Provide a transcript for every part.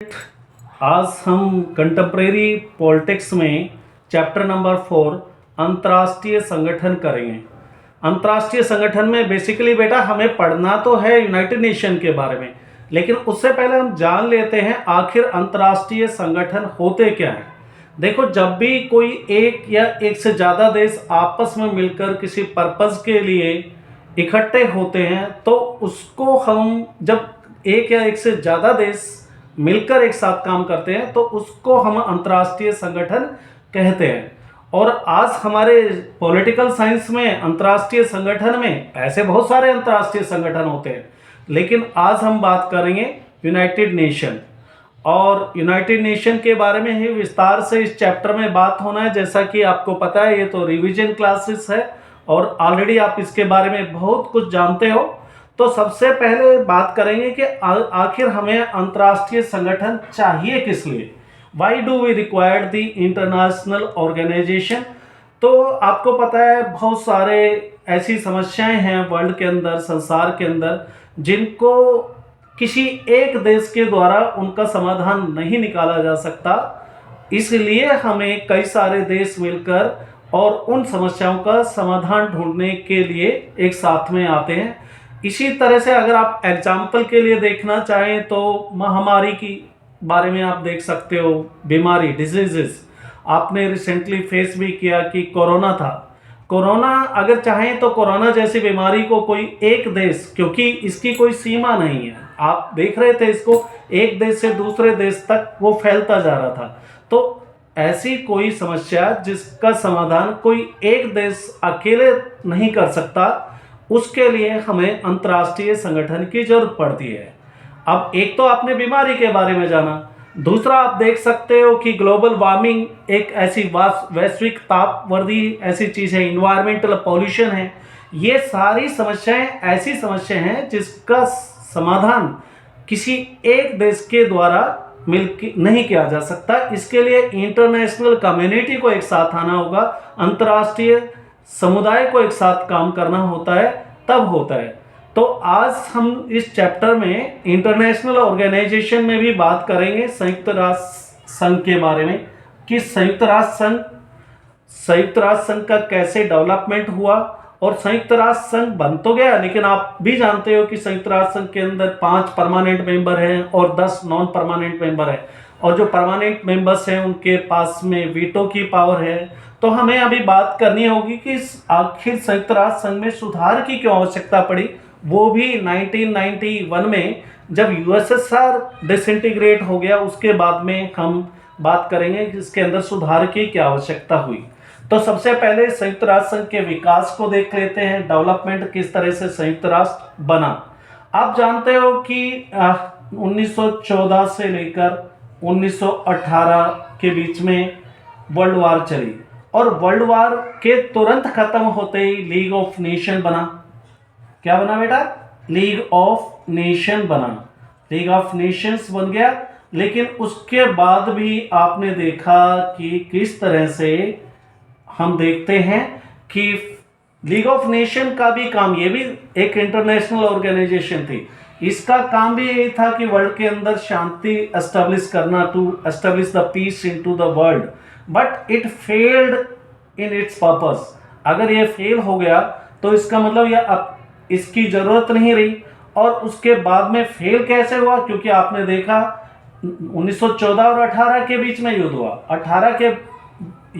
आज हम contemporary politics में चैप्टर नंबर 4 अंतर्राष्ट्रीय संगठन करेंगे। अंतर्राष्ट्रीय संगठन में बेसिकली बेटा हमें पढ़ना तो है यूनाइटेड नेशन के बारे में, लेकिन उससे पहले हम जान लेते हैं आखिर अंतर्राष्ट्रीय संगठन होते क्या हैं। देखो, जब भी कोई एक या एक से ज़्यादा देश आपस में मिलकर किसी पर्पज़ के लिए इकट्ठे होते हैं तो उसको हम, जब एक या एक से ज़्यादा देश मिलकर एक साथ काम करते हैं तो उसको हम अंतर्राष्ट्रीय संगठन कहते हैं। और आज हमारे पॉलिटिकल साइंस में अंतर्राष्ट्रीय संगठन में ऐसे बहुत सारे अंतर्राष्ट्रीय संगठन होते हैं, लेकिन आज हम बात करेंगे यूनाइटेड नेशन। और यूनाइटेड नेशन के बारे में ही विस्तार से इस चैप्टर में बात होना है। जैसा कि आपको पता है, ये तो रिवीजन क्लासेस है और ऑलरेडी आप इसके बारे में बहुत कुछ जानते हो। तो सबसे पहले बात करेंगे कि आखिर हमें अंतर्राष्ट्रीय संगठन चाहिए किस लिए। Why do we required the international organisation. तो आपको पता है बहुत सारे ऐसी समस्याएं हैं वर्ल्ड के अंदर, संसार के अंदर, जिनको किसी एक देश के द्वारा उनका समाधान नहीं निकाला जा सकता। इसलिए हमें कई सारे देश मिलकर और उन समस्याओं का समाधान ढूंढने के लिए एक साथ में आते हैं। इसी तरह से अगर आप एग्जाम्पल के लिए देखना चाहें तो महामारी की बारे में आप देख सकते हो। बीमारी, डिजीजेस आपने रिसेंटली फेस भी किया कि कोरोना था। कोरोना अगर चाहें तो कोरोना जैसी बीमारी को कोई एक देश, क्योंकि इसकी कोई सीमा नहीं है, आप देख रहे थे इसको एक देश से दूसरे देश तक वो फैलता जा रहा था। तो ऐसी कोई समस्या जिसका समाधान कोई एक देश अकेले नहीं कर सकता, उसके लिए हमें अंतर्राष्ट्रीय संगठन की जरूरत पड़ती है। अब एक तो आपने बीमारी के बारे में जाना, दूसरा आप देख सकते हो कि ग्लोबल वार्मिंग एक ऐसी वैश्विक तापवर्धी ऐसी चीज़ है, इन्वायरमेंटल पॉल्यूशन है। ये सारी समस्याएं ऐसी समस्या हैं जिसका समाधान किसी एक देश के द्वारा मिलकर नहीं किया जा सकता। इसके लिए इंटरनेशनल कम्युनिटी को एक साथ आना होगा, अंतर्राष्ट्रीय समुदाय को एक साथ काम करना होता है, तब होता है। तो आज हम इस चैप्टर में इंटरनेशनल ऑर्गेनाइजेशन में भी बात करेंगे संयुक्त राष्ट्र संघ के बारे में कि संयुक्त राष्ट्र संघ का कैसे डेवलपमेंट हुआ। और संयुक्त राष्ट्र संघ बन तो गया, लेकिन आप भी जानते हो कि संयुक्त राष्ट्र संघ के अंदर 5 परमानेंट मेंबर हैं और 10 नॉन परमानेंट मेंबर हैं। और जो परमानेंट मेंबर्स हैं उनके पास में वीटो की पावर है। तो हमें अभी बात करनी होगी कि आखिर संयुक्त राष्ट्र संघ में सुधार की क्यों आवश्यकता पड़ी, वो भी 1991 में जब यूएसएसआर डिसइंटीग्रेट हो गया उसके बाद में हम बात करेंगे कि इसके अंदर सुधार की क्या आवश्यकता हुई। तो सबसे पहले संयुक्त राष्ट्र संघ के विकास को देख लेते हैं, डेवलपमेंट किस तरह से संयुक्त राष्ट्र बना। आप जानते हो कि 1914 से लेकर 1918 के बीच में वर्ल्ड वार चली और वर्ल्ड वार के तुरंत खत्म होते ही लीग ऑफ नेशन बना। क्या बना बेटा? लीग ऑफ नेशन बना, लीग ऑफ नेशंस बन गया। लेकिन उसके बाद भी आपने देखा कि किस तरह से हम देखते हैं कि लीग ऑफ नेशन का भी काम, ये भी एक इंटरनेशनल ऑर्गेनाइजेशन थी, इसका काम भी यही था कि वर्ल्ड के अंदर शांति एस्टेब्लिश करना, to establish the peace into the world. But it failed in its purpose. अगर ये फेल हो गया तो इसका मतलब ये अब इसकी जरूरत नहीं रही। और उसके बाद में फेल कैसे हुआ? क्योंकि आपने देखा 1914 और 18 के बीच में युद्ध हुआ। 18 के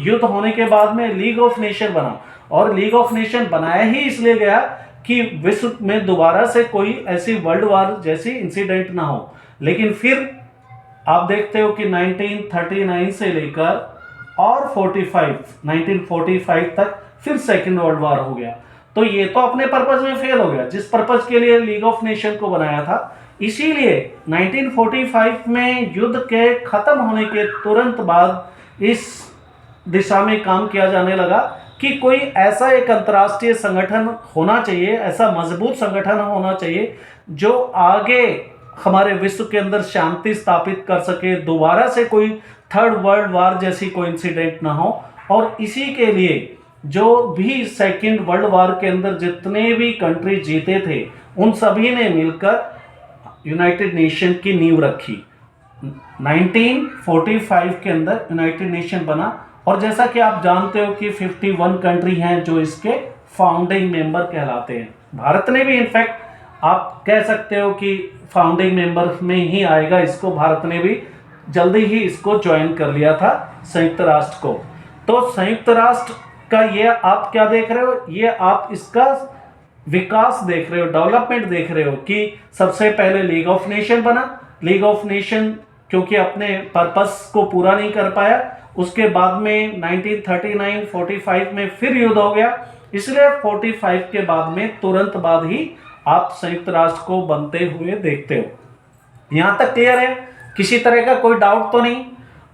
युद्ध होने के बाद में लीग ऑफ नेशन बना और लीग ऑफ नेशन बनाया ही इसलिए गया कि विश्व में दोबारा से कोई ऐसी वर्ल्ड वार जैसी इंसिडेंट ना हो। लेकिन फिर आप देखते हो कि 1939 से लेकर और 1945 तक फिर सेकेंड वर्ल्ड वार हो गया। तो ये तो अपने पर्पज में फेल हो गया जिस पर्पज के लिए लीग ऑफ नेशन को बनाया था। इसीलिए 1945 में युद्ध के खत्म होने के तुरंत बाद इस दिशा में काम किया जाने लगा कि कोई ऐसा एक अंतर्राष्ट्रीय संगठन होना चाहिए, ऐसा मजबूत संगठन होना चाहिए जो आगे हमारे विश्व के अंदर शांति स्थापित कर सके, दोबारा से कोई थर्ड वर्ल्ड वार जैसी कोई इंसिडेंट ना हो। और इसी के लिए जो भी सेकेंड वर्ल्ड वार के अंदर जितने भी कंट्री जीते थे उन सभी ने मिलकर यूनाइटेड नेशन की नींव रखी। 1945 के अंदर यूनाइटेड नेशन बना। और जैसा कि आप जानते हो कि 51 कंट्री हैं जो इसके फाउंडिंग मेंबर कहलाते हैं। भारत ने भी इनफैक्ट आप कह सकते हो कि फाउंडिंग मेंबर में ही आएगा इसको, भारत ने भी जल्दी ही इसको ज्वाइन कर लिया था संयुक्त राष्ट्र को। तो संयुक्त राष्ट्र का ये आप क्या देख रहे हो, ये आप इसका विकास देख रहे हो, डेवलपमेंट देख रहे हो कि सबसे पहले लीग ऑफ नेशन बना। लीग ऑफ नेशन क्योंकि अपने पर्पस को पूरा नहीं कर पाया, उसके बाद में 1939-45 में फिर युद्ध हो गया, इसलिए 45 के बाद में तुरंत बाद ही आप संयुक्त राष्ट्र को बनते हुए देखते हो। यहां तक क्लियर है? किसी तरह का कोई डाउट तो नहीं?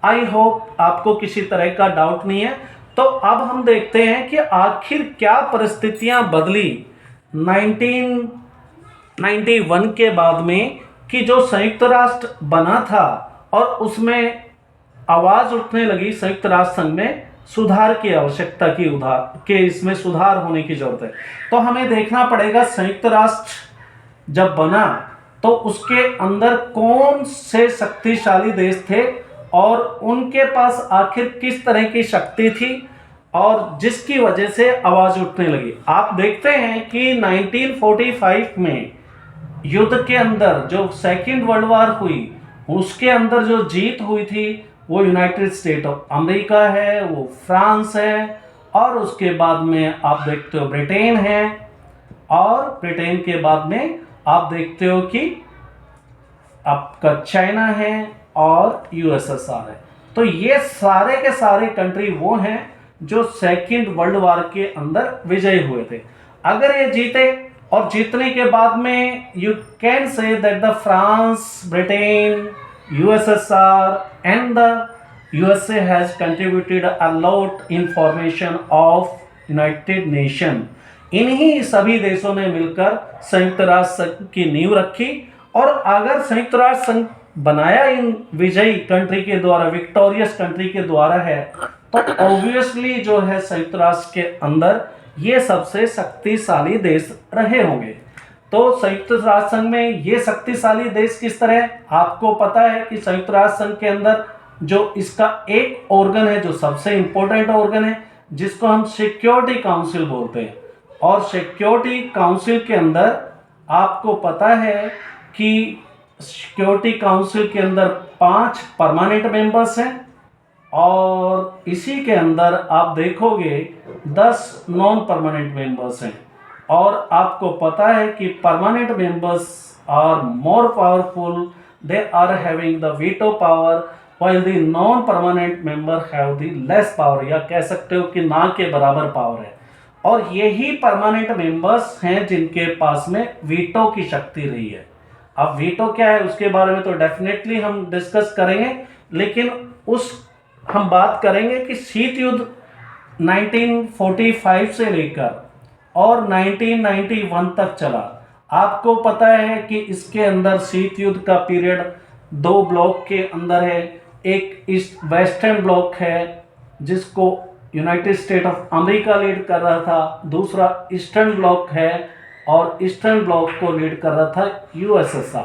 आई होप आपको किसी तरह का डाउट नहीं है। तो अब हम देखते हैं कि आखिर क्या परिस्थितियां बदली 1991 के बाद में कि जो संयुक्त राष्ट्र बना था और उसमें आवाज उठने लगी संयुक्त राष्ट्र संघ में सुधार की आवश्यकता की इसमें सुधार होने की जरूरत है। तो हमें देखना पड़ेगा संयुक्त राष्ट्र जब बना तो उसके अंदर कौन से शक्तिशाली देश थे और उनके पास आखिर किस तरह की शक्ति थी और जिसकी वजह से आवाज उठने लगी। आप देखते हैं कि 1945 में युद्ध के अंदर जो सेकेंड वर्ल्ड वॉर हुई उसके अंदर जो जीत हुई थी वो यूनाइटेड स्टेट ऑफ अमेरिका है, वो फ्रांस है, और उसके बाद में आप देखते हो ब्रिटेन है, और ब्रिटेन के बाद में आप देखते हो कि आपका चाइना है और यूएसएसआर है। तो ये सारे के सारे कंट्री वो हैं जो सेकेंड वर्ल्ड वॉर के अंदर विजयी हुए थे। अगर ये जीते और जीतने के बाद में you can say that the France, Britain, USSR and the USA has contributed a lot in formation of United Nation। इन्हीं सभी देशों ने मिलकर संयुक्त राष्ट्र संघ की नींव रखी। और अगर संयुक्त राष्ट्र संघ बनाया इन विजयी कंट्री के द्वारा, विक्टोरियस कंट्री के द्वारा है, तो ऑब्वियसली जो है संयुक्त राष्ट्र के अंदर ये सबसे शक्तिशाली देश रहे होंगे। तो संयुक्त राष्ट्र संघ में ये शक्तिशाली देश किस तरह, आपको पता है कि संयुक्त राष्ट्र संघ के अंदर जो इसका एक ऑर्गन है जो सबसे इंपॉर्टेंट ऑर्गन है जिसको हम सिक्योरिटी काउंसिल बोलते हैं। और सिक्योरिटी काउंसिल के अंदर आपको पता है कि सिक्योरिटी काउंसिल के अंदर 5 परमानेंट मेंबर्स हैं और इसी के अंदर आप देखोगे 10 नॉन परमानेंट मेंबर्स हैं। और आपको पता है कि permanent members are more powerful, they are having the veto power, while the non permanent member have the less power, या कह सकते हो कि ना के बराबर पावर है। और यही परमानेंट मेंबर्स हैं जिनके पास में वीटो की शक्ति रही है। अब वीटो क्या है उसके बारे में तो डेफिनेटली हम डिस्कस करेंगे, लेकिन हम बात करेंगे कि शीत युद्ध 1945 से लेकर और 1991 तक चला। आपको पता है कि इसके अंदर शीत युद्ध का पीरियड 2 ब्लॉक के अंदर है। एक ईस्ट वेस्टर्न ब्लॉक है जिसको United state of America lead कर रहा था, दूसरा ईस्टर्न ब्लॉक है और ईस्टर्न ब्लॉक को लीड कर रहा था यूएसएसआर।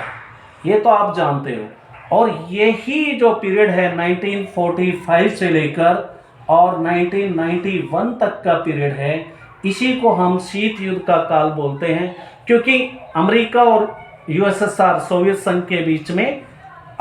ये तो आप जानते हो। और यही जो पीरियड है 1945 से लेकर और 1991 तक का पीरियड है, इसी को हम शीत युद्ध का काल बोलते हैं, क्योंकि अमेरिका और यूएसएसआर सोवियत संघ के बीच में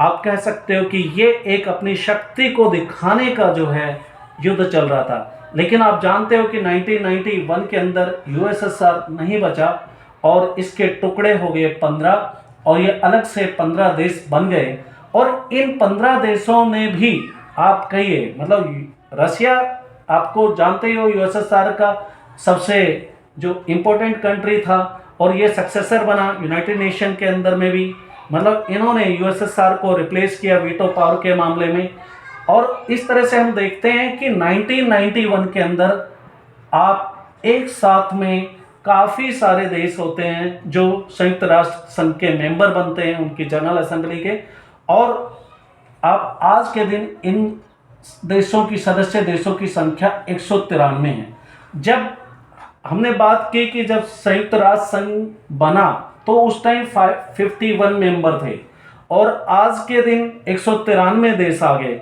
आप कह सकते हो कि ये एक अपनी शक्ति को दिखाने का जो है युद्ध चल रहा था। लेकिन आप जानते हो कि 1991 के अंदर यूएसएसआर नहीं बचा और इसके टुकड़े हो गए 15 और ये अलग से 15 देश बन गए। और इन 15 देशों ने भी आप कहिए, मतलब रशिया आपको जानते ही हो यूएसएसआर का सबसे जो इम्पोर्टेंट कंट्री था और ये सक्सेसर बना यूनाइटेड नेशन के अंदर में भी, मतलब इन्होंने यूएसएसआर को रिप्लेस किया वीटो पावर के मामले में। और इस तरह से हम देखते हैं कि 1991 के अंदर आप एक साथ में काफ़ी सारे देश होते हैं जो संयुक्त राष्ट्र संघ के मेंबर बनते हैं, उनकी जनरल असेंबली के। और आप आज के दिन इन देशों की सदस्य देशों की संख्या 193 है। जब हमने बात की कि जब संयुक्त राष्ट्र संघ बना तो उस टाइम 51 मेंबर थे और आज के दिन 193 देश आ गए।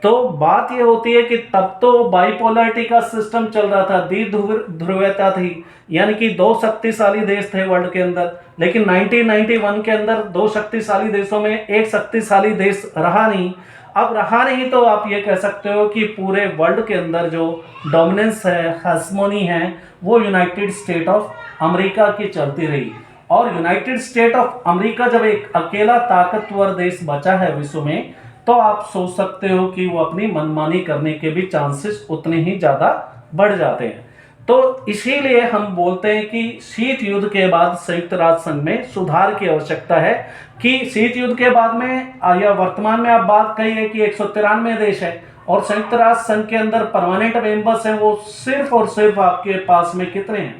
तो बात ये होती है कि तब तो बाइपोलरिटी का सिस्टम चल रहा था, द्विध्रुवीयता थी, यानी कि दो शक्तिशाली देश थे वर्ल्ड के अंदर। लेकिन 1991 के अंदर दो शक्तिशाली देशों में एक शक्तिशाली देश रहा नहीं। अब रहा नहीं तो आप ये कह सकते हो कि पूरे वर्ल्ड के अंदर जो डोमिनेंस है, हेस्मोनी है, वो यूनाइटेड स्टेट ऑफ अमेरिका की चलती रही। और यूनाइटेड स्टेट ऑफ अमेरिका जब एक अकेला ताकतवर देश बचा है विश्व में, तो आप सोच सकते हो कि वो अपनी मनमानी करने के भी चांसेस उतने ही ज़्यादा बढ़ जाते हैं। तो इसीलिए हम बोलते हैं कि शीत युद्ध के बाद संयुक्त राष्ट्र संघ में सुधार की आवश्यकता है। कि शीत युद्ध के बाद में या वर्तमान में आप बात कही है कि 193 देश है और संयुक्त राष्ट्र संघ के अंदर परमानेंट मेंबर्स हैं वो सिर्फ और सिर्फ आपके पास में कितने हैं?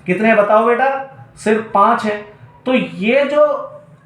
कितने बताओ बेटा? सिर्फ 5 हैं। तो ये जो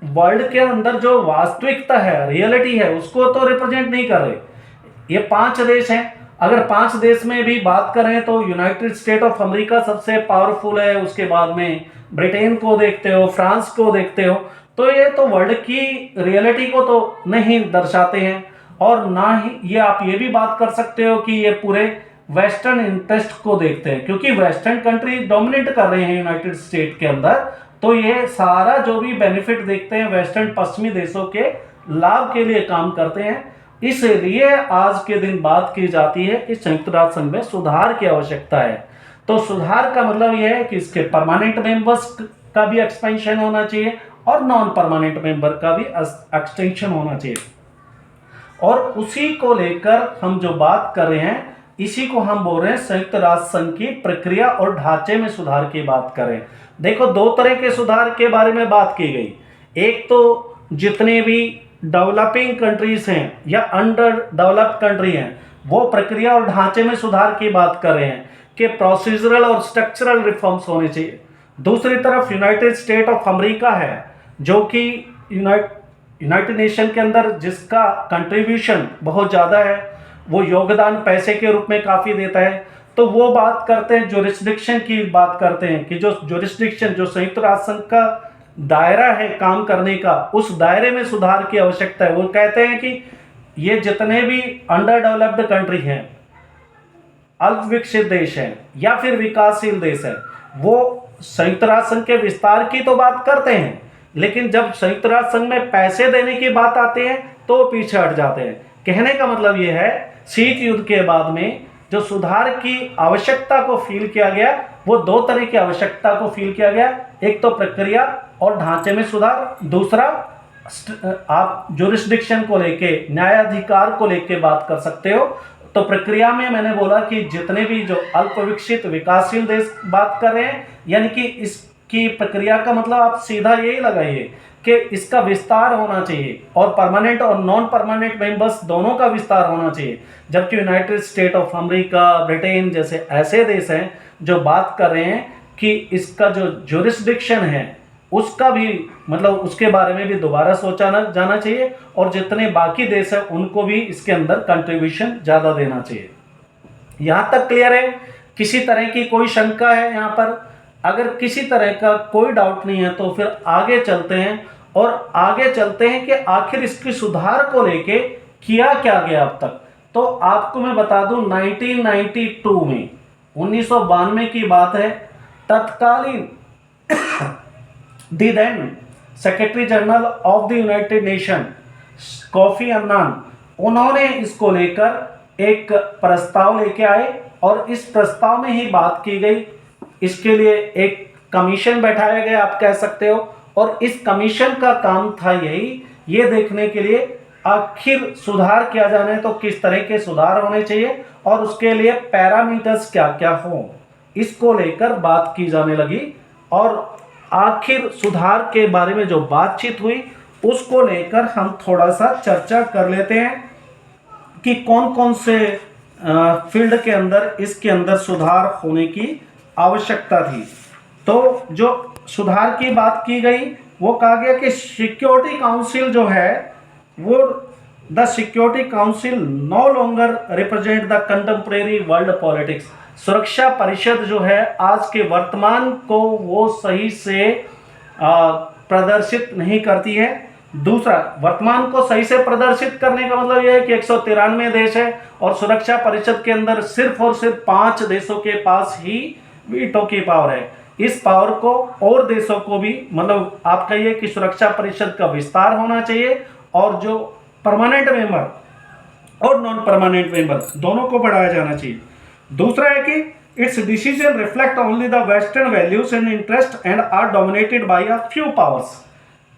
वर्ल्ड के अंदर जो वास्तविकता है, रियलिटी है, उसको तो रिप्रेजेंट नहीं कर रहे। ये 5 देश हैं। अगर 5 देश में भी बात करें तो यूनाइटेड स्टेट ऑफ अमेरिका सबसे पावरफुल है, उसके बाद में ब्रिटेन को देखते हो, फ्रांस को देखते हो। तो ये तो वर्ल्ड की रियलिटी को तो नहीं दर्शाते हैं। और ना ही ये आप ये भी बात कर सकते हो कि ये पूरे वेस्टर्न इंटरेस्ट को देखते हैं, क्योंकि वेस्टर्न कंट्री डोमिनेट कर रहे हैं यूनाइटेड स्टेट के अंदर। तो ये सारा जो भी बेनिफिट देखते हैं वेस्टर्न पश्चिमी देशों के लाभ के लिए काम करते हैं। इसलिए आज के दिन बात की जाती है कि संयुक्त राष्ट्र संघ में सुधार की आवश्यकता है। तो सुधार का मतलब यह है कि इसके परमानेंट मेंबर्स का भी एक्सपेंशन होना चाहिए और नॉन परमानेंट मेंबर का भी एक्सटेंशन होना चाहिए। और उसी को लेकर हम जो बात कर रहे हैं, इसी को हम बोल रहे हैं संयुक्त राष्ट्र संघ की प्रक्रिया और ढांचे में सुधार की बात करें। देखो, 2 तरह के सुधार के बारे में बात की गई। एक तो जितने भी डेवलपिंग कंट्रीज हैं या अंडर डेवलप्ड कंट्री हैं, वो प्रक्रिया और ढांचे में सुधार की बात कर रहे हैं कि प्रोसीजरल और स्ट्रक्चरल रिफॉर्म्स होने चाहिए। दूसरी तरफ यूनाइटेड स्टेट ऑफ अमेरिका है, जो कि यूनाइटेड नेशन के अंदर जिसका कंट्रीब्यूशन बहुत ज़्यादा है, वो योगदान पैसे के रूप में काफ़ी देता है। तो वो बात करते हैं, ज्यूरिसडिक्शन की बात करते हैं कि जो ज्यूरिसडिक्शन, जो संयुक्त राष्ट्र संघ का दायरा है काम करने का, उस दायरे में सुधार की आवश्यकता है। वो कहते हैं कि ये जितने भी अंडर डेवलप्ड कंट्री हैं, अल्प विकसित देश हैं या फिर विकासशील देश हैं, वो संयुक्त राष्ट्र संघ के विस्तार की तो बात करते हैं, लेकिन जब संयुक्त राष्ट्र संघ में पैसे देने की बात आती है तो पीछे हट जाते हैं। कहने का मतलब ये है, शीत युद्ध के बाद में जो सुधार की आवश्यकता को फील किया गया, वो 2 तरह की आवश्यकता को फील किया गया। एक तो प्रक्रिया और ढांचे में सुधार, दूसरा आप ज्यूरिसडिक्शन को लेके, न्यायाधिकार को लेके बात कर सकते हो। तो प्रक्रिया में मैंने बोला कि जितने भी जो अल्प विकसित विकासशील देश बात कर रहे हैं, यानी कि इसकी प्रक्रिया का मतलब आप सीधा यही लगाइए कि इसका विस्तार होना चाहिए और परमानेंट और नॉन परमानेंट मेंबर्स दोनों का विस्तार होना चाहिए। जबकि United state of America, Britain जैसे ऐसे देश हैं जो बात कर रहे हैं कि इसका जो ज्यूरिसडिक्शन है उसका भी मतलब उसके बारे में भी दोबारा सोचा जाना चाहिए, और जितने बाकी देश हैं उनको भी इसके अंदर कंट्रीब्यूशन ज़्यादा देना चाहिए। यहाँ तक क्लियर है? किसी तरह की कोई शंका है यहाँ पर? अगर किसी तरह का कोई डाउट नहीं है तो फिर आगे चलते हैं और आगे चलते हैं कि आखिर इसकी सुधार को लेके किया क्या गया अब तक। तो आपको मैं बता दूं, 1992 में 1992 की बात है, तत्कालीन the then secretary general of the United Nation Kofi Annan, उन्होंने इसको लेकर एक प्रस्ताव लेके आए और इस प्रस्ताव में ही बात की गई। इसके लिए एक कमीशन बैठाया गया, आप कह सकते हो, और इस कमीशन का काम था ये देखने के लिए आखिर सुधार किया जाना है तो किस तरह के सुधार होने चाहिए और उसके लिए पैरामीटर्स क्या क्या हो, इसको लेकर बात की जाने लगी। और आखिर सुधार के बारे में जो बातचीत हुई उसको लेकर हम थोड़ा सा चर्चा कर लेते हैं कि कौन कौन से फील्ड के अंदर इसके अंदर सुधार होने की आवश्यकता थी। तो जो सुधार की बात की गई वो कहा गया कि सिक्योरिटी काउंसिल जो है वो the security council no longer represent the contemporary world politics. सुरक्षा परिषद जो है आज के वर्तमान को वो सही से प्रदर्शित नहीं करती है। दूसरा, वर्तमान को सही से प्रदर्शित करने का मतलब यह है कि 193 देश है और सुरक्षा परिषद के अंदर सिर्फ और सिर्फ 5 देशों के पास ही वीटो की पावर है। इस पावर को और देशों को भी, मतलब आप कहिए कि सुरक्षा परिषद का विस्तार होना चाहिए और जो परमानेंट मेंबर और नॉन परमानेंट मेंबर दोनों को बढ़ाया जाना चाहिए। दूसरा है कि its decision reflect only the western values and interest and are dominated by a few powers.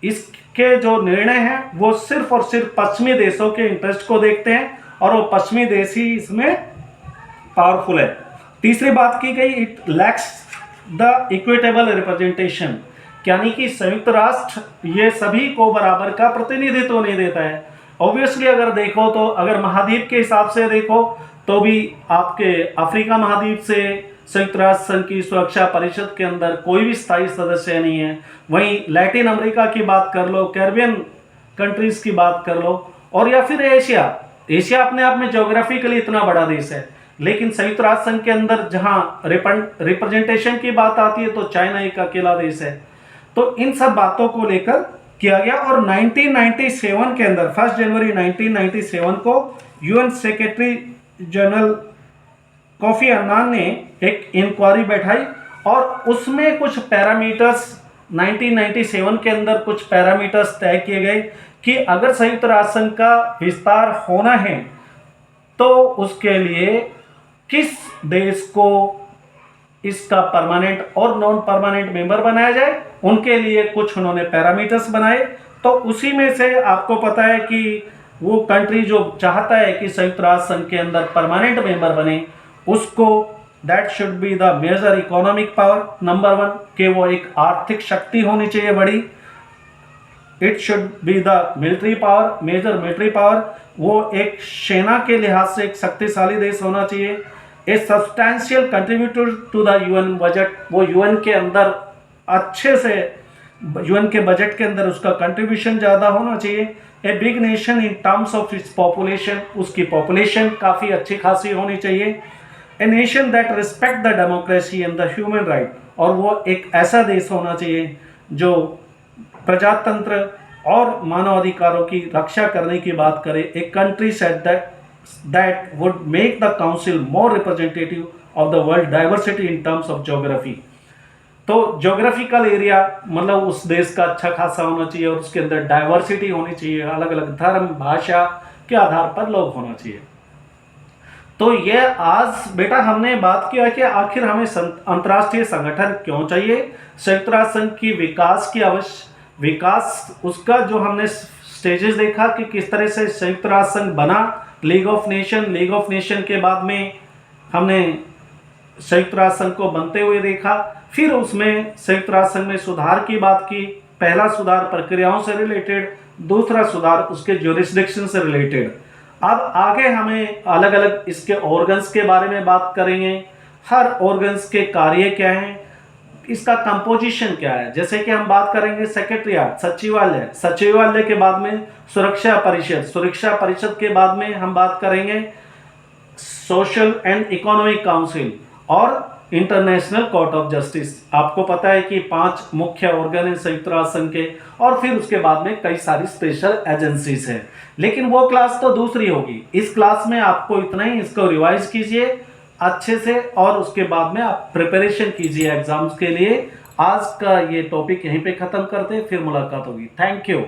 इसके जो निर्णय हैं वो सिर्फ और सिर्फ पश्चिमी देशों के इंटरेस्ट को देखते हैं और वो पश्चिमी देश ही इसमें पावरफुल है। तीसरी बात की गई, it lacks the equitable representation, यानी कि संयुक्त राष्ट्र ये सभी को बराबर का प्रतिनिधित्व नहीं देता है। ऑब्वियसली अगर देखो तो अगर महाद्वीप के हिसाब से देखो तो भी आपके अफ्रीका महाद्वीप से संयुक्त राष्ट्र संघ की सुरक्षा परिषद के अंदर कोई भी स्थायी सदस्य नहीं है। वहीं लैटिन अमेरिका की बात कर लो, कैरिबियन कंट्रीज की बात कर लो, और या फिर एशिया अपने आप में ज्योग्राफिकली इतना बड़ा देश है, लेकिन संयुक्त राष्ट्र संघ के अंदर जहां रिप्रेजेंटेशन की बात आती है तो चाइना एक अकेला देश है। तो इन सब बातों को लेकर किया गया और 1997 के अंदर 1 जनवरी 1997 को UN secretary general Kofi Annan ने एक इंक्वायरी बैठाई और उसमें कुछ पैरामीटर्स 1997 के अंदर कुछ पैरामीटर्स तय किए गए कि अगर संयुक्त राष्ट्र संघ का विस्तार होना है तो उसके लिए किस देश को इसका परमानेंट और नॉन परमानेंट मेंबर बनाया जाए, उनके लिए कुछ उन्होंने पैरामीटर्स बनाए। तो उसी में से आपको पता है कि वो कंट्री जो चाहता है कि संयुक्त राष्ट्र संघ के अंदर परमानेंट मेंबर बने, उसको that should be the major economic power, number 1 कि वो एक आर्थिक शक्ति होनी चाहिए बड़ी। It should be the military power, major military power, वो एक सेना के लिहाज से एक शक्तिशाली देश होना चाहिए। A substantial contributor to the UN budget, वो यूएन के अंदर अच्छे से यूएन के बजट के अंदर उसका कंट्रीब्यूशन ज़्यादा होना चाहिए। A big nation in terms of its population, उसकी पॉपुलेशन काफ़ी अच्छी खासी होनी चाहिए। A nation that respect the democracy and the human right, और वो एक ऐसा देश होना चाहिए जो प्रजातंत्र और मानवाधिकारों की रक्षा करने की बात करे। A country set that would make the council more representative of the world diversity in terms of geography। तो जोग्राफिकल एरिया मतलब उस देश का अच्छा खासा होना चाहिए और उसके अंदर डाइवर्सिटी होनी चाहिए, अलग अलग धर्म भाषा के आधार पर लोग होना चाहिए। तो ये आज बेटा हमने बात किया कि आखिर हमें अंतर्राष्ट्रीय संगठन क्यों चाहिए, संयुक्त राष्ट्र संघ की विकास उसका जो हमने स्टेजेस देखा कि किस तरह से संयुक्त राष्ट्र संघ बना, लीग ऑफ नेशन के बाद में हमने संयुक्त राष्ट्र संघ को बनते हुए देखा, फिर उसमें संयुक्त राष्ट्र संघ में सुधार की बात की। पहला सुधार प्रक्रियाओं से रिलेटेड, दूसरा सुधार उसके ज्यूरिसडिक्शन से रिलेटेड। अब आगे हमें अलग अलग इसके ऑर्गन्स के बारे में बात करेंगे, हर ऑर्गन्स के कार्य क्या हैं, इसका कंपोजिशन क्या है। जैसे कि हम बात करेंगे सेक्रेटरिएट, सचिवालय के बाद में सुरक्षा परिषद के बाद में हम बात करेंगे सोशल एंड इकोनॉमिक काउंसिल और इंटरनेशनल कोर्ट ऑफ जस्टिस। आपको पता है कि 5 मुख्य ऑर्गन हैं संयुक्त राष्ट्र संघ के, और फिर उसके बाद में कई सारी स्पेशल एजेंसीज हैं। लेकिन वो क्लास तो दूसरी होगी। इस क्लास में आपको इतना ही, इसको रिवाइज कीजिए अच्छे से और उसके बाद में आप प्रिपरेशन कीजिए एग्जाम्स के लिए। आज का ये टॉपिक यहीं पे ख़त्म करते हैं, फिर मुलाकात होगी। Thank you.